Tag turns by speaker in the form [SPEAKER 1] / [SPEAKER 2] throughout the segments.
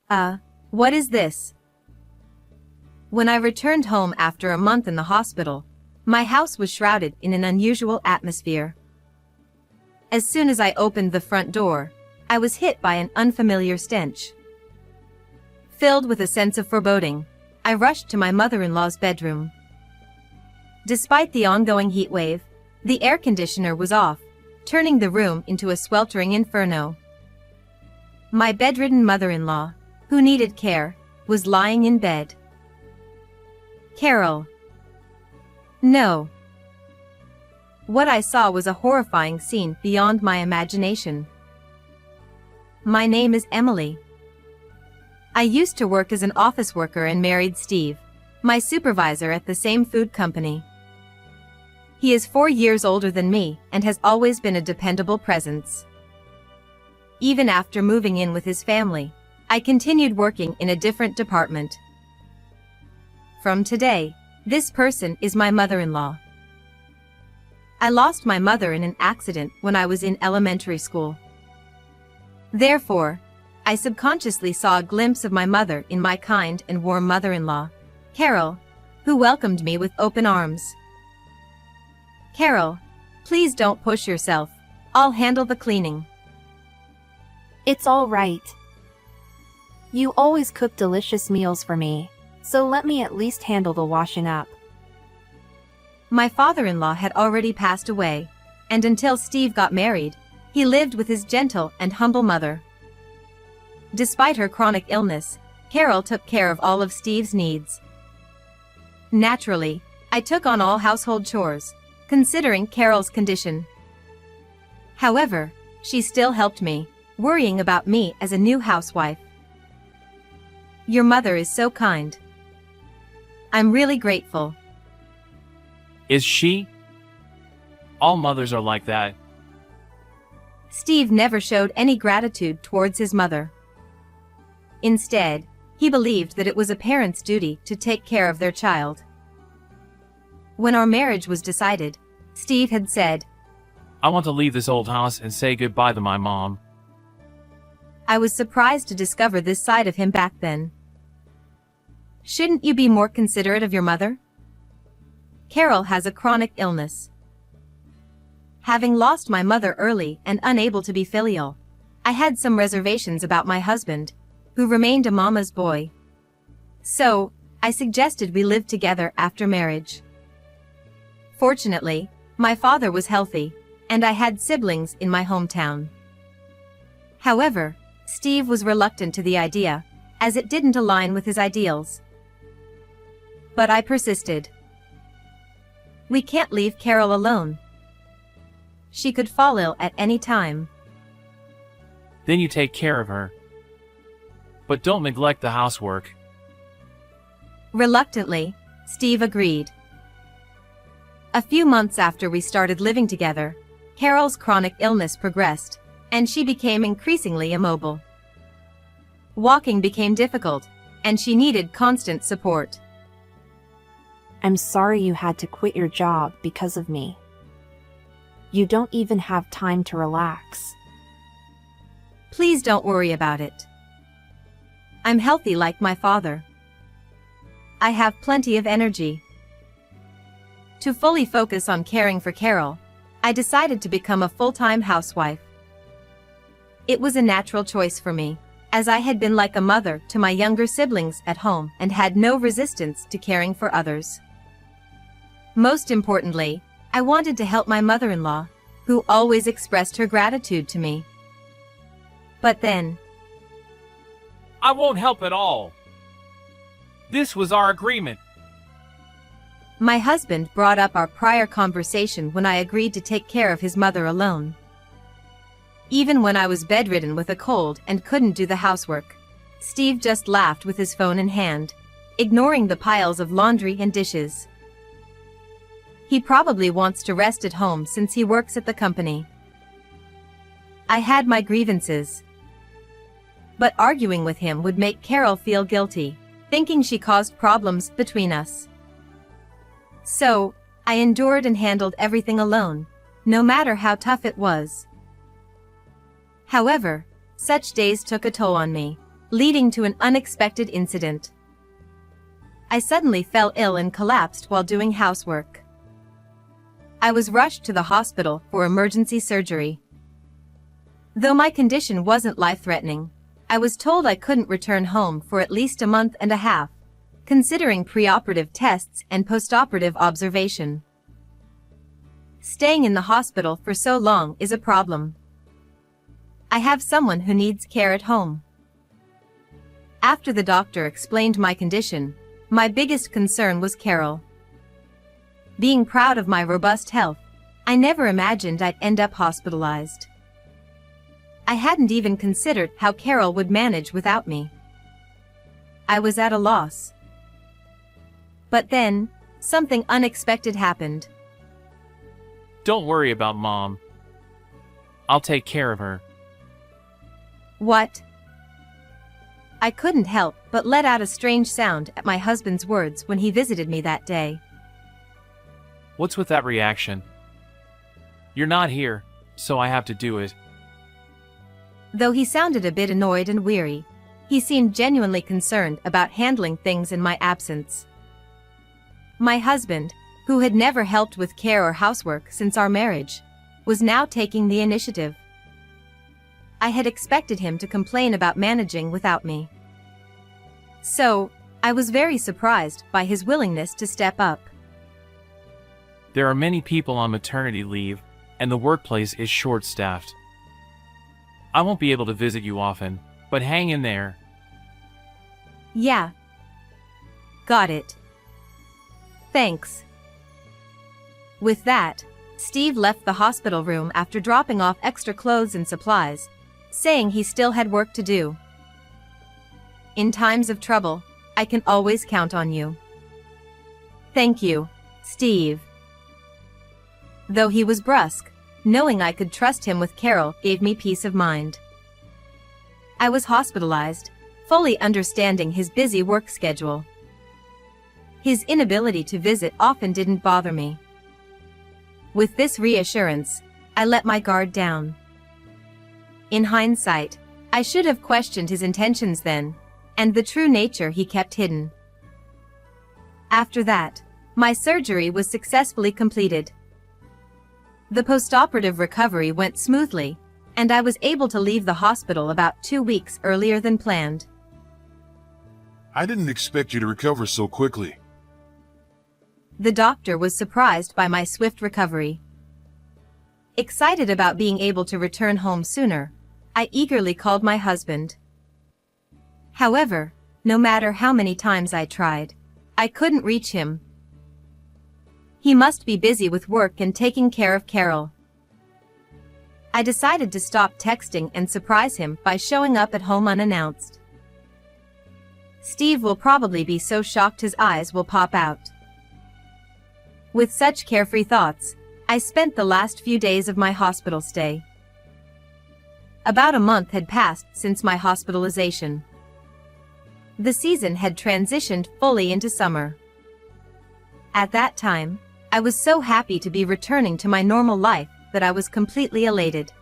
[SPEAKER 1] What is this? When I returned home after a month in the hospital, my house was shrouded in an unusual atmosphere. As soon as I opened the front door, I was hit by an unfamiliar stench. Filled with a sense of foreboding, I rushed to my mother-in-law's bedroom. Despite the ongoing heat wave, the air conditioner was off, turning the room into a sweltering inferno. My bedridden mother-in-law, who needed care, was lying in bed. Carol. No. What I saw was a horrifying scene beyond my imagination. My name is Emily. I used to work as an office worker and married Steve, my supervisor at the same food company. He is 4 years older than me and has always been a dependable presence. Even after moving in with his family, I continued working in a different department. From today, this person is my mother-in-law. I lost my mother in an accident when I was in elementary school. Therefore, I subconsciously saw a glimpse of my mother in my kind and warm mother-in-law, Carol, who welcomed me with open arms. Carol, please don't push yourself. I'll handle the cleaning.
[SPEAKER 2] It's all right. You always cook delicious meals for me, so let me at least handle the washing up.
[SPEAKER 1] My father-in-law had already passed away, and until Steve got married, he lived with his gentle and humble mother. Despite her chronic illness, Carol took care of all of Steve's needs. Naturally, I took on all household chores, considering Carol's condition. However, she still helped me, worrying about me as a new housewife. Your mother is so kind. I'm really grateful.
[SPEAKER 3] Is she? All mothers are like that.
[SPEAKER 1] Steve never showed any gratitude towards his mother. Instead, he believed that it was a parent's duty to take care of their child. When our marriage was decided, Steve had said,
[SPEAKER 3] I want to leave this old house and say goodbye to my mom.
[SPEAKER 1] I was surprised to discover this side of him back then. Shouldn't you be more considerate of your mother? Carol has a chronic illness. Having lost my mother early and unable to be filial, I had some reservations about my husband, who remained a mama's boy. So, I suggested we live together after marriage. Fortunately, my father was healthy, and I had siblings in my hometown. However, Steve was reluctant to the idea, as it didn't align with his ideals. But I persisted. We can't leave Carol alone. She could fall ill at any time.
[SPEAKER 3] Then you take care of her. But don't neglect the housework.
[SPEAKER 1] Reluctantly, Steve agreed. A few months after we started living together, Carol's chronic illness progressed, and she became increasingly immobile. Walking became difficult, and she needed constant support.
[SPEAKER 2] I'm sorry you had to quit your job because of me. You don't even have time to relax.
[SPEAKER 1] Please don't worry about it. I'm healthy like my father. I have plenty of energy. To fully focus on caring for Carol, I decided to become a full-time housewife. It was a natural choice for me, as I had been like a mother to my younger siblings at home and had no resistance to caring for others. Most importantly, I wanted to help my mother-in-law, who always expressed her gratitude to me. But then,
[SPEAKER 3] I won't help at all. This was our agreement.
[SPEAKER 1] my husband brought up our prior conversation when I agreed to take care of his mother alone. Even when I was bedridden with a cold and couldn't do the housework, Steve just laughed with his phone in hand, ignoring the piles of laundry and dishes. He probably wants to rest at home since he works at the company. I had my grievances. But arguing with him would make Carol feel guilty, thinking she caused problems between us. So, I endured and handled everything alone, no matter how tough it was. However, such days took a toll on me, leading to an unexpected incident. I suddenly fell ill and collapsed while doing housework. I was rushed to the hospital for emergency surgery. Though my condition wasn't life-threatening, I was told I couldn't return home for at least a month and a half, considering preoperative tests and postoperative observation. Staying in the hospital for so long is a problem. I have someone who needs care at home. After the doctor explained my condition, my biggest concern was Carol. Being proud of my robust health, I never imagined I'd end up hospitalized. I hadn't even considered how Carol would manage without me. I was at a loss. But then, something unexpected happened.
[SPEAKER 3] Don't worry about Mom. I'll take care of her.
[SPEAKER 1] What? I couldn't help but let out a strange sound at my husband's words when he visited me that day.
[SPEAKER 3] What's with that reaction? You're not here, so I have to do it.
[SPEAKER 1] Though he sounded a bit annoyed and weary, he seemed genuinely concerned about handling things in my absence. My husband, who had never helped with care or housework since our marriage, was now taking the initiative. I had expected him to complain about managing without me. So, I was very surprised by his willingness to step up.
[SPEAKER 3] There are many people on maternity leave, and the workplace is short-staffed. I won't be able to visit you often, but hang in there.
[SPEAKER 1] Yeah. Got it. Thanks. With that, Steve left the hospital room after dropping off extra clothes and supplies, saying he still had work to do. In times of trouble, I can always count on you. Thank you, Steve. Though he was brusque, knowing I could trust him with Carol gave me peace of mind. I was hospitalized, fully understanding his busy work schedule. His inability to visit often didn't bother me. With this reassurance, I let my guard down. In hindsight, I should have questioned his intentions then, and the true nature he kept hidden. After that, my surgery was successfully completed. The postoperative recovery went smoothly, and I was able to leave the hospital about 2 weeks earlier than planned.
[SPEAKER 4] I didn't expect you to recover so quickly.
[SPEAKER 1] The doctor was surprised by my swift recovery. Excited about being able to return home sooner, I eagerly called my husband. However, no matter how many times I tried, I couldn't reach him. He must be busy with work and taking care of Carol. I decided to stop texting and surprise him by showing up at home unannounced. Steve will probably be so shocked his eyes will pop out. With such carefree thoughts, I spent the last few days of my hospital stay. About a month had passed since my hospitalization. The season had transitioned fully into summer. At that time, I was so happy to be returning to my normal life that I was completely elated.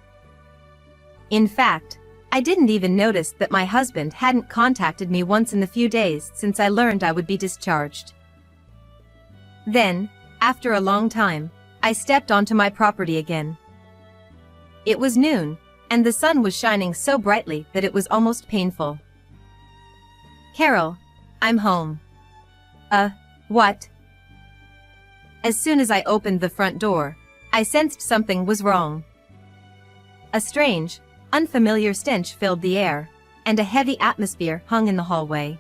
[SPEAKER 1] In fact, I didn't even notice that my husband hadn't contacted me once in the few days since I learned I would be discharged. Then, after a long time, I stepped onto my property again. It was noon, and the sun was shining so brightly that it was almost painful. Carol, I'm home. What? As soon as I opened the front door, I sensed something was wrong. A strange, unfamiliar stench filled the air, and a heavy atmosphere hung in the hallway.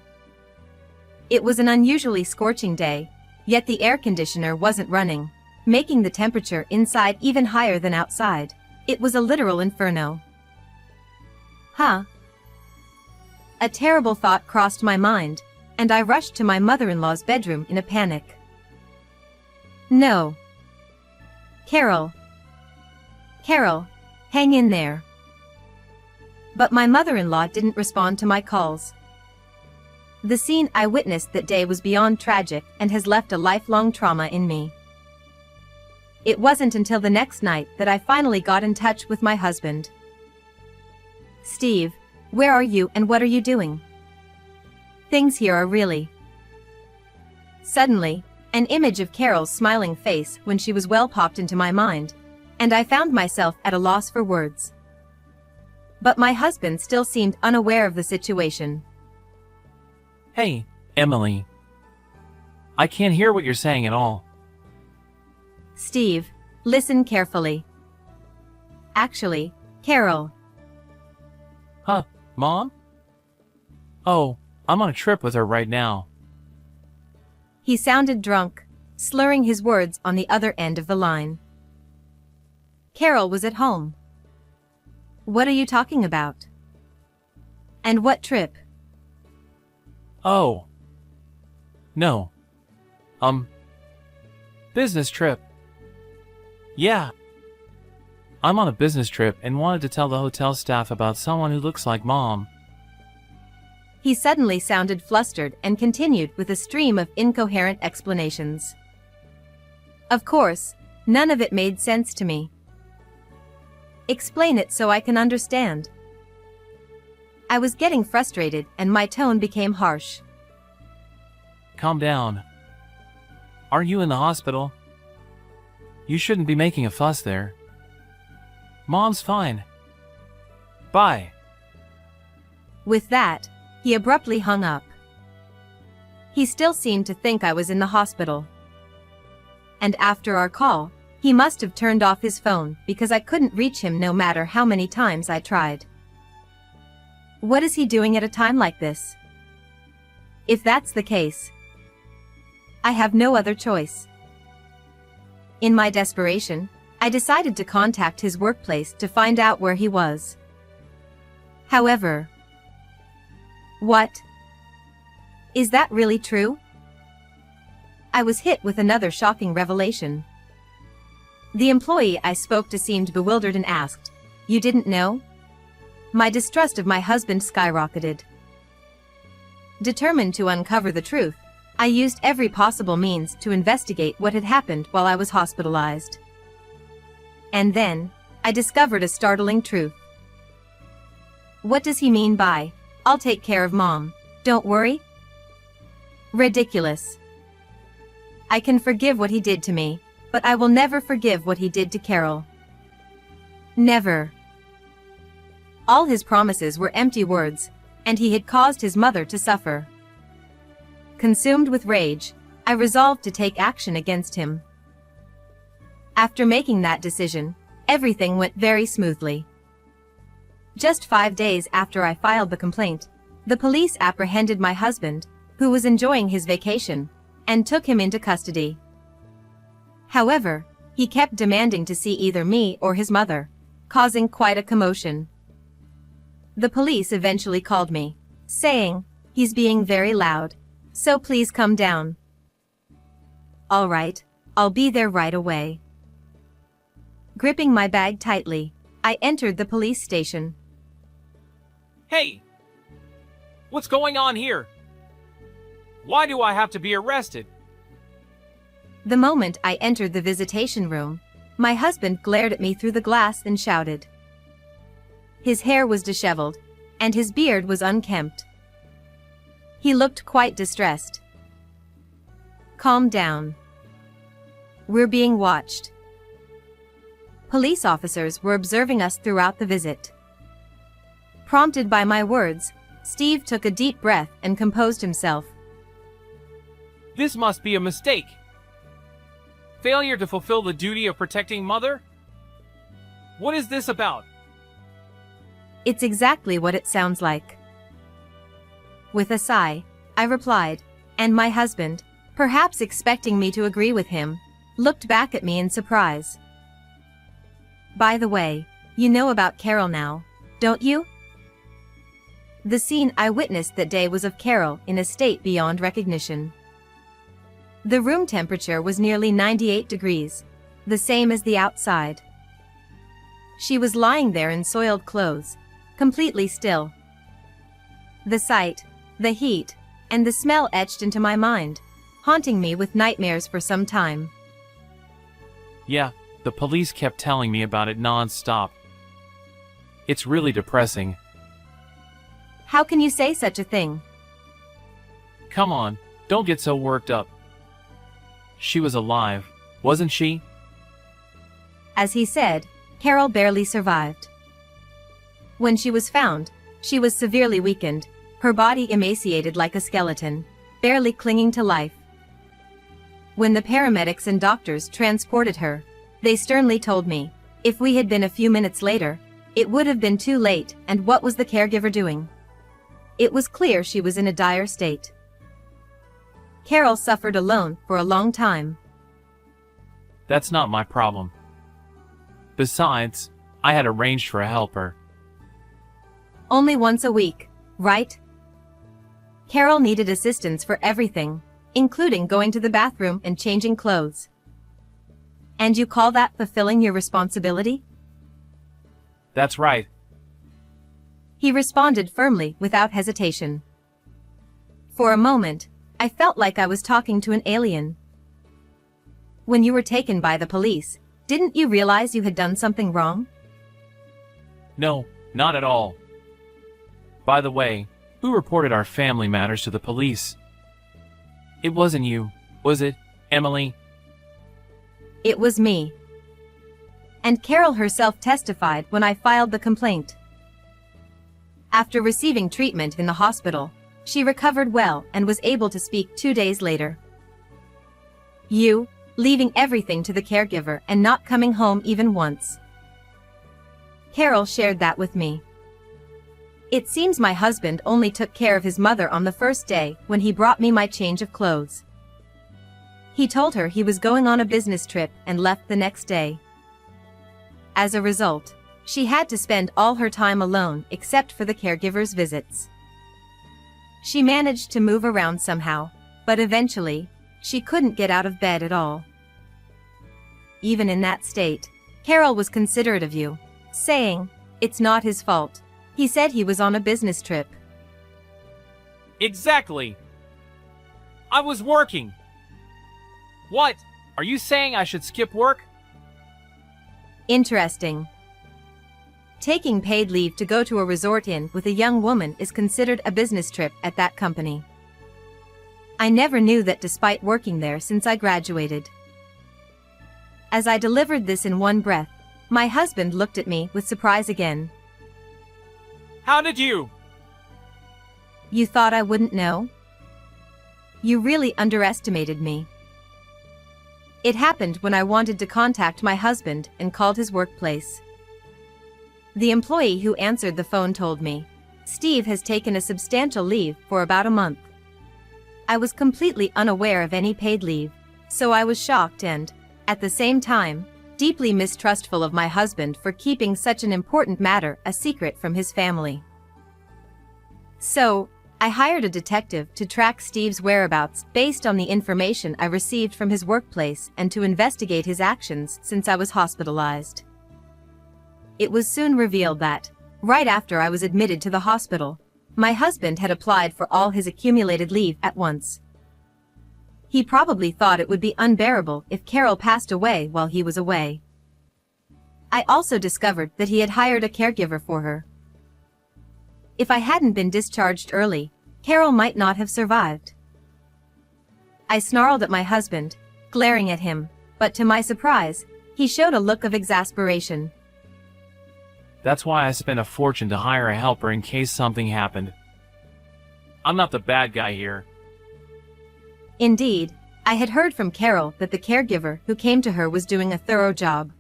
[SPEAKER 1] It was an unusually scorching day, yet the air conditioner wasn't running, making the temperature inside even higher than outside. It was a literal inferno. Huh? A terrible thought crossed my mind, and I rushed to my mother-in-law's bedroom in a panic. No. Carol. Carol, hang in there. But my mother-in-law didn't respond to my calls. The scene I witnessed that day was beyond tragic and has left a lifelong trauma in me. It wasn't until the next night that I finally got in touch with my husband. Steve, Where are you and what are you doing? Things here are really... Suddenly, an image of Carol's smiling face when she was well popped into my mind, and I found myself at a loss for words. But my husband still seemed unaware of the situation.
[SPEAKER 3] Hey, Emily. I can't hear what you're saying at all.
[SPEAKER 1] Steve, listen carefully. Actually, Carol.
[SPEAKER 3] Huh, Mom? Oh, I'm on a trip with her right now.
[SPEAKER 1] He sounded drunk, slurring his words on the other end of the line. Carol was at home. What are you talking about? And what trip?
[SPEAKER 3] Oh. No. Business trip. Yeah. I'm on a business trip and wanted to tell the hotel staff about someone who looks like Mom.
[SPEAKER 1] He suddenly sounded flustered and continued with a stream of incoherent explanations. Of course, none of it made sense to me. Explain it so I can understand. I was getting frustrated and my tone became harsh.
[SPEAKER 3] Calm down. Aren't you in the hospital? You shouldn't be making a fuss there. Mom's fine. Bye.
[SPEAKER 1] With that, he abruptly hung up. He still seemed to think I was in the hospital. And after our call, he must have turned off his phone because I couldn't reach him no matter how many times I tried. What is he doing at a time like this? If that's the case, I have no other choice. In my desperation, I decided to contact his workplace to find out where he was. However, what? Is that really true? I was hit with another shocking revelation. The employee I spoke to seemed bewildered and asked, "You didn't know?" My distrust of my husband skyrocketed. Determined to uncover the truth, I used every possible means to investigate what had happened while I was hospitalized. And then, I discovered a startling truth. What does he mean by, "I'll take care of Mom, don't worry"? Ridiculous. I can forgive what he did to me, but I will never forgive what he did to Carol. Never. All his promises were empty words, and he had caused his mother to suffer. Consumed with rage, I resolved to take action against him. After making that decision, everything went very smoothly. Just 5 days after I filed the complaint, the police apprehended my husband, who was enjoying his vacation, and took him into custody. However, he kept demanding to see either me or his mother, causing quite a commotion. The police eventually called me, saying, "He's being very loud, so please come down." "All right, I'll be there right away." Gripping my bag tightly, I entered the police station.
[SPEAKER 3] Hey! What's going on here? Why do I have to be arrested?
[SPEAKER 1] The moment I entered the visitation room, my husband glared at me through the glass and shouted. His hair was disheveled, and his beard was unkempt. He looked quite distressed. "Calm down. We're being watched." Police officers were observing us throughout the visit. Prompted by my words, Steve took a deep breath and composed himself.
[SPEAKER 3] This must be a mistake. Failure to fulfill the duty of protecting Mother? What is this about?
[SPEAKER 1] It's exactly what it sounds like. With a sigh, I replied, and my husband, perhaps expecting me to agree with him, looked back at me in surprise. "By the way, you know about Carol now, don't you?" The scene I witnessed that day was of Carol in a state beyond recognition. The room temperature was nearly 98 degrees, the same as the outside. She was lying there in soiled clothes, completely still. The sight, the heat, and the smell etched into my mind, haunting me with nightmares for some time.
[SPEAKER 3] Yeah, the police kept telling me about it non-stop. It's really depressing.
[SPEAKER 1] How can you say such a thing?
[SPEAKER 3] Come on, don't get so worked up. She was alive, wasn't she?
[SPEAKER 1] As he said, Carol barely survived. When she was found, she was severely weakened, her body emaciated like a skeleton, barely clinging to life. When the paramedics and doctors transported her, they sternly told me, if we had been a few minutes later, it would have been too late, and what was the caregiver doing? It was clear she was in a dire state. Carol suffered alone for a long time.
[SPEAKER 3] That's not my problem. Besides, I had arranged for a helper.
[SPEAKER 1] Only once a week, right? Carol needed assistance for everything, including going to the bathroom and changing clothes. And you call that fulfilling your responsibility?
[SPEAKER 3] That's right.
[SPEAKER 1] He responded firmly without hesitation. For a moment, I felt like I was talking to an alien. When you were taken by the police, didn't you realize you had done something wrong?
[SPEAKER 3] No, not at all. By the way, who reported our family matters to the police? It wasn't you, was it, Emily?
[SPEAKER 1] It was me. And Carol herself testified when I filed the complaint. After receiving treatment in the hospital, she recovered well and was able to speak 2 days later. You, leaving everything to the caregiver and not coming home even once. Carol shared that with me. It seems my husband only took care of his mother on the first day when he brought me my change of clothes. He told her he was going on a business trip and left the next day. As a result, she had to spend all her time alone except for the caregiver's visits. She managed to move around somehow, but eventually, she couldn't get out of bed at all. Even in that state, Carol was considerate of you, saying, "It's not his fault. He said he was on a business trip."
[SPEAKER 3] Exactly! I was working! What? Are you saying I should skip work?
[SPEAKER 1] Interesting. Taking paid leave to go to a resort inn with a young woman is considered a business trip at that company. I never knew that despite working there since I graduated. As I delivered this in one breath, my husband looked at me with surprise again.
[SPEAKER 3] How did you?
[SPEAKER 1] You thought I wouldn't know? You really underestimated me. It happened when I wanted to contact my husband and called his workplace. The employee who answered the phone told me, "Steve has taken a substantial leave for about a month." I was completely unaware of any paid leave, so I was shocked and, at the same time, deeply mistrustful of my husband for keeping such an important matter a secret from his family. So, I hired a detective to track Steve's whereabouts based on the information I received from his workplace and to investigate his actions since I was hospitalized. It was soon revealed that, right after I was admitted to the hospital, my husband had applied for all his accumulated leave at once. He probably thought it would be unbearable if Carol passed away while he was away. I also discovered that he had hired a caregiver for her. If I hadn't been discharged early, Carol might not have survived. I snarled at my husband, glaring at him, but to my surprise, he showed a look of exasperation.
[SPEAKER 3] That's why I spent a fortune to hire a helper in case something happened. I'm not the bad guy here.
[SPEAKER 1] Indeed, I had heard from Carol that the caregiver who came to her was doing a thorough job.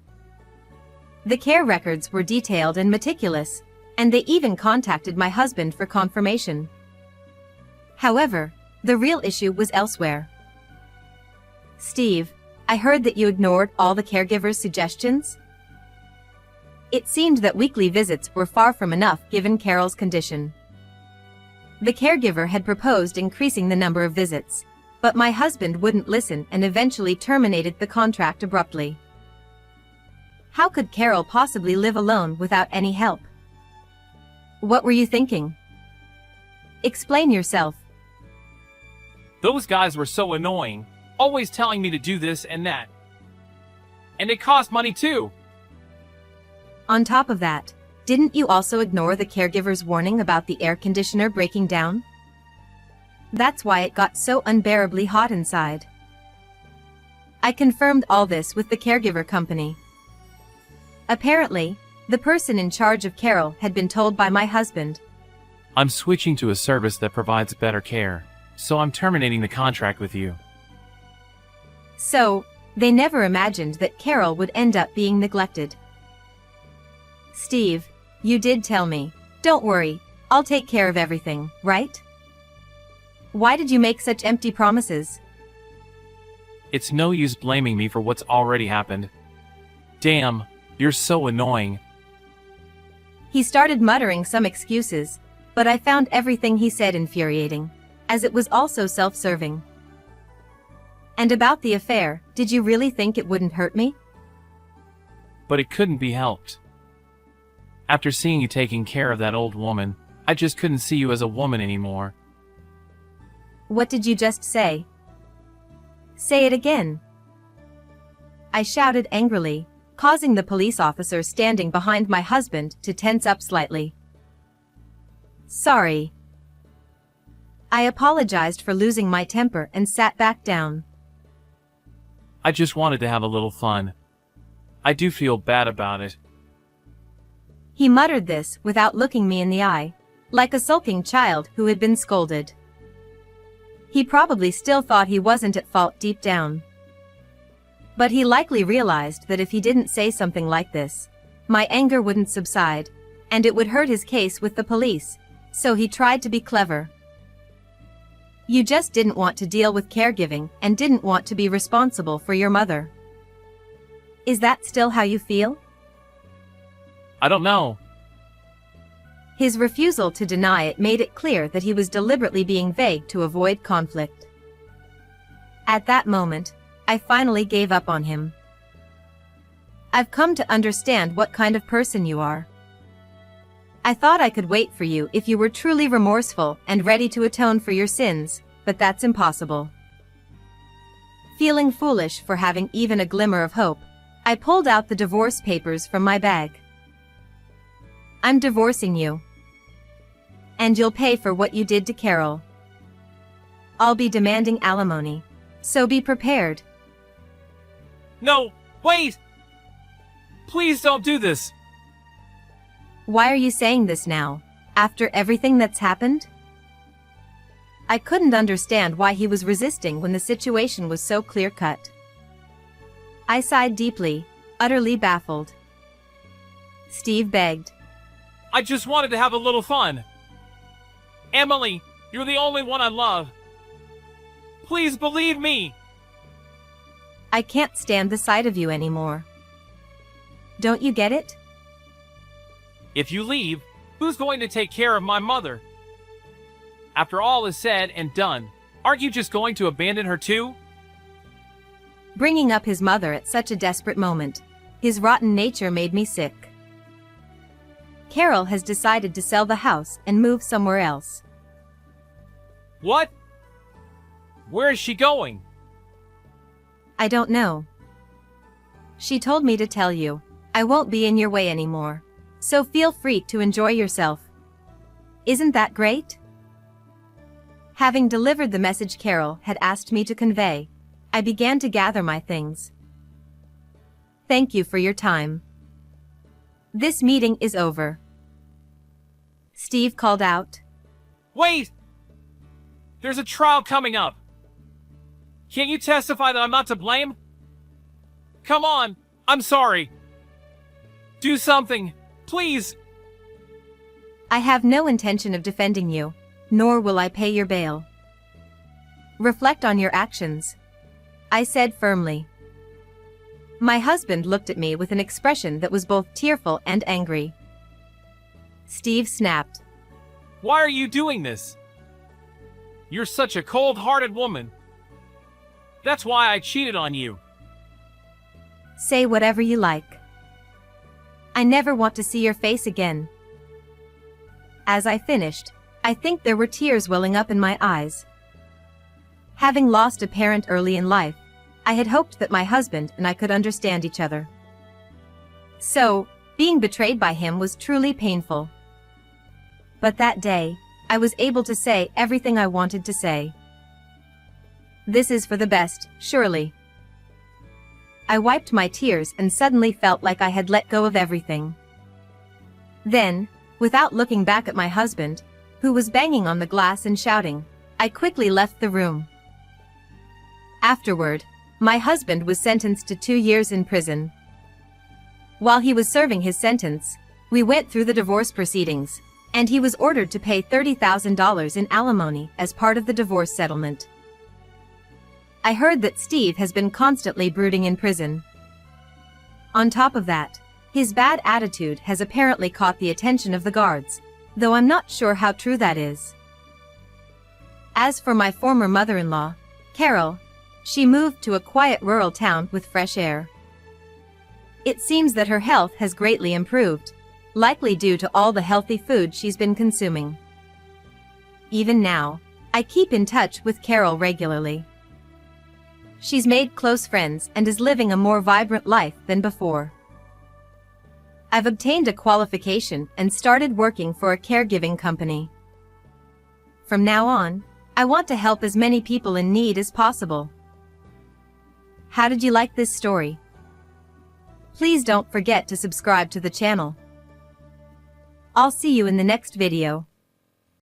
[SPEAKER 1] The care records were detailed and meticulous, and they even contacted my husband for confirmation. However, the real issue was elsewhere. "Steve, I heard that you ignored all the caregiver's suggestions?" It seemed that weekly visits were far from enough given Carol's condition. The caregiver had proposed increasing the number of visits, but my husband wouldn't listen and eventually terminated the contract abruptly. How could Carol possibly live alone without any help? What were you thinking? Explain yourself.
[SPEAKER 3] Those guys were so annoying, always telling me to do this and that. And it cost money too.
[SPEAKER 1] On top of that, Didn't you also ignore the caregiver's warning about the air conditioner breaking down? That's why it got so unbearably hot inside. I confirmed all this with the caregiver company. Apparently, the person in charge of Carol had been told by my husband.
[SPEAKER 3] I'm switching to a service that provides better care, so I'm terminating the contract with you.
[SPEAKER 1] So, they never imagined that Carol would end up being neglected. Steve, you did tell me. Don't worry, I'll take care of everything, right? Why did you make such empty promises?
[SPEAKER 3] It's no use blaming me for what's already happened. Damn, you're so annoying.
[SPEAKER 1] He started muttering some excuses, but I found everything he said infuriating, as it was also self-serving. And about the affair, did you really think it wouldn't hurt me?
[SPEAKER 3] But it couldn't be helped. After seeing you taking care of that old woman, I just couldn't see you as a woman anymore.
[SPEAKER 1] What did you just say? Say it again. I shouted angrily, causing the police officer standing behind my husband to tense up slightly. Sorry. I apologized for losing my temper and sat back down.
[SPEAKER 3] I just wanted to have a little fun. I do feel bad about it.
[SPEAKER 1] He muttered this without looking me in the eye, like a sulking child who had been scolded. He probably still thought he wasn't at fault deep down. But he likely realized that if he didn't say something like this, my anger wouldn't subside, and it would hurt his case with the police, so he tried to be clever. You just didn't want to deal with caregiving and didn't want to be responsible for your mother. Is that still how you feel?
[SPEAKER 3] I don't know.
[SPEAKER 1] His refusal to deny it made it clear that he was deliberately being vague to avoid conflict. At that moment, I finally gave up on him. I've come to understand what kind of person you are. I thought I could wait for you if you were truly remorseful and ready to atone for your sins, but that's impossible. Feeling foolish for having even a glimmer of hope, I pulled out the divorce papers from my bag. I'm divorcing you. And you'll pay for what you did to Carol. I'll be demanding alimony, so be prepared.
[SPEAKER 3] No, wait! Please don't do this!
[SPEAKER 1] Why are you saying this now, after everything that's happened? I couldn't understand why he was resisting when the situation was so clear-cut. I sighed deeply, utterly baffled. Steve begged.
[SPEAKER 3] I just wanted to have a little fun. Emily, you're the only one I love. Please believe me.
[SPEAKER 1] I can't stand the sight of you anymore. Don't you get it?
[SPEAKER 3] If you leave, who's going to take care of my mother? After all is said and done, aren't you just going to abandon her too?
[SPEAKER 1] Bringing up his mother at such a desperate moment, his rotten nature made me sick. Carol has decided to sell the house and move somewhere else.
[SPEAKER 3] What? Where is she going?
[SPEAKER 1] I don't know. She told me to tell you, I won't be in your way anymore, so feel free to enjoy yourself. Isn't that great? Having delivered the message Carol had asked me to convey, I began to gather my things. Thank you for your time. This meeting is over. Steve called out.
[SPEAKER 3] Wait! There's a trial coming up. Can't you testify that I'm not to blame? Come on, I'm sorry. Do something, please.
[SPEAKER 1] I have no intention of defending you, nor will I pay your bail. Reflect on your actions, I said firmly. My husband looked at me with an expression that was both tearful and angry. Steve snapped.
[SPEAKER 3] Why are you doing this? You're such a cold-hearted woman. That's why I cheated on you.
[SPEAKER 1] Say whatever you like. I never want to see your face again. As I finished, I think there were tears welling up in my eyes. Having lost a parent early in life, I had hoped that my husband and I could understand each other. So, Being betrayed by him was truly painful. But that day, I was able to say everything I wanted to say. This is for the best, surely. I wiped my tears and suddenly felt like I had let go of everything. Then, without looking back at my husband, who was banging on the glass and shouting, I quickly left the room. Afterward, my husband was sentenced to 2 years in prison. While he was serving his sentence, we went through the divorce proceedings, and he was ordered to pay $30,000 in alimony as part of the divorce settlement. I heard that Steve has been constantly brooding in prison. On top of that, his bad attitude has apparently caught the attention of the guards, though I'm not sure how true that is. As for my former mother-in-law, Carol, she moved to a quiet rural town with fresh air. It seems that her health has greatly improved, likely due to all the healthy food she's been consuming. Even now, I keep in touch with Carol regularly. She's made close friends and is living a more vibrant life than before. I've obtained a qualification and started working for a caregiving company. From now on, I want to help as many people in need as possible. How did you like this story? Please don't forget to subscribe to the channel. I'll see you in the next video.